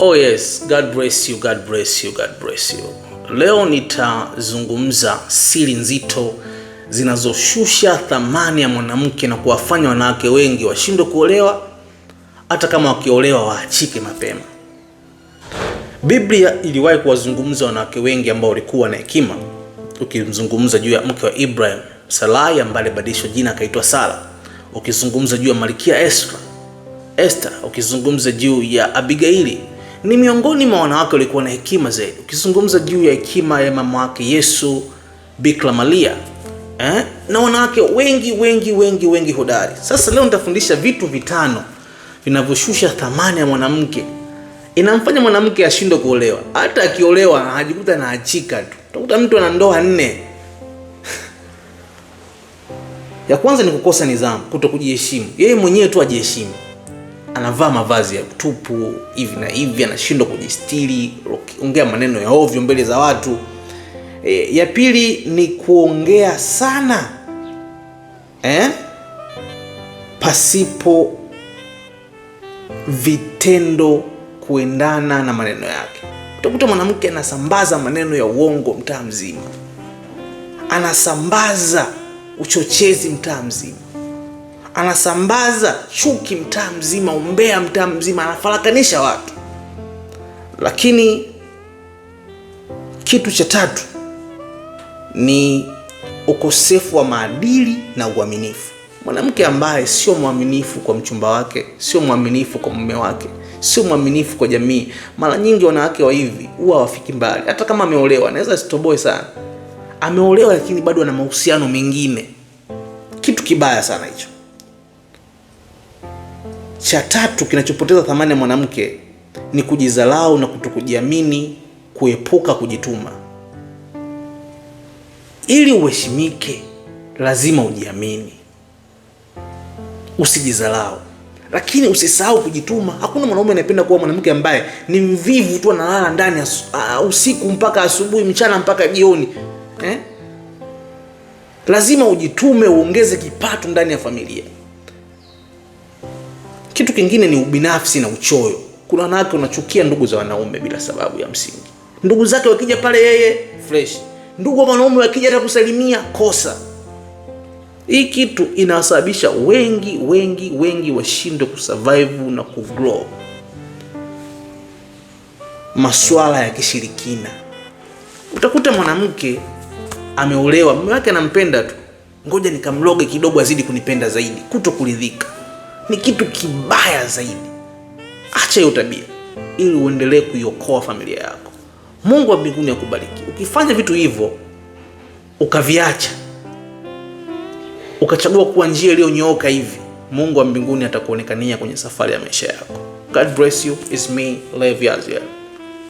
Oh yes, God bless you, God bless you, God bless you. Leo nitazungumza siri nzito zinazoshusha thamani ya mwanamke na kuwafanya wanawake wengi washindwe kuolewa, hata kama wakiolewa waachike mapema. Biblia iliwahi kuwazungumza wanawake wengi ambao walikuwa na hekima. Ukizungumza juu ya mke wa Ibrahim, Sarai, ambaye alibadilishwa jina akaitwa Sara. Ukizungumza juu ya Malkia Esther, ukizungumza juu ya Abigaili, ni miongoni mwa wanawake walikuwa na hekima zaidi. Ukizungumza juu ya hekima ya mama wake Yesu, Bikira Maria, na wanawake wengi hodari. Sasa leo nitafundisha vitu vitano vinavyoshusha thamani ya mwanamke, inamfanya mwanamke ashindwe kuolewa. Hata akiolewa anajikuta anaachika tu. Utakuta mtu ana ndoa 4. Ya kwanza ni kukosa nidhamu, kutokujiheshimu. Yeye mwenyewe tu ajiheshimu. Anavaa mavazi ya tupu hivi na hivi, anashindwa kujistiri, ongea maneno ya ovyo mbele za watu. Ya pili ni kuongea sana, pasipo vitendo kuendana na maneno yake. Utakuta mwanamke anasambaza maneno ya uongo mtaa mzima, anasambaza uchochezi mtaa mzima, anasambaza chuki mtaa mzima, umbea mtaa mzima, anafarakanisha watu. Lakini kitu cha tatu ni ukosefu wa maadili na uaminifu. Mwanamke ambaye sio mwaminifu kwa mchumba wake, sio mwaminifu kwa mume wake, sio mwaminifu kwa jamii, mara nyingi wanawake wa hivi huwa hawafiki mbali. Hata kama ameolewa, anaweza sitoboe sana. Ameolewa lakini bado ana mahusiano mengine. Kitu kibaya sana hicho. Cha tatu kinachopoteza thamani ya mwanamke ni kujidharau na kutokujiamini, kuepuka kujituma. Ili uheshimike, lazima ujiamini, usijidharau, lakini usisahau kujituma. Hakuna mwanaume anayependa kuwa mwanamke ambaye ni mvivu tu, analala ndani usiku mpaka asubuhi, mchana mpaka jioni. Lazima ujitume, uongeze kipato ndani ya familia. Kitu kingine ni ubinafsi na uchoyo. Kuna wanawake wanachukia ndugu za wanaume bila sababu ya msingi. Ndugu zake wakija pale yeye fresh, ndugu wa wanaume wakija hata kusalimia kosa. Hii kitu inawasababisha wengi washindwe kusurvive na kugrow. Masuala ya kishirikina. Utakuta mwanamke ameolewa, mume wake anampenda tu, ngoja nikamloge kidogo azidi kunipenda zaidi. Kutokuridhika ni kitu kibaya zaidi. Acha hiyo tabia ili uendelee kuiokoa familia yako. Mungu wa mbinguni akubariki. Ukifanya vitu hivyo, ukaviacha, ukachagua kuwa njia iliyonyooka hivi, Mungu wa mbinguni atakuonekania kwenye safari ya maisha yako. God bless you. It's me, Levi Aziel.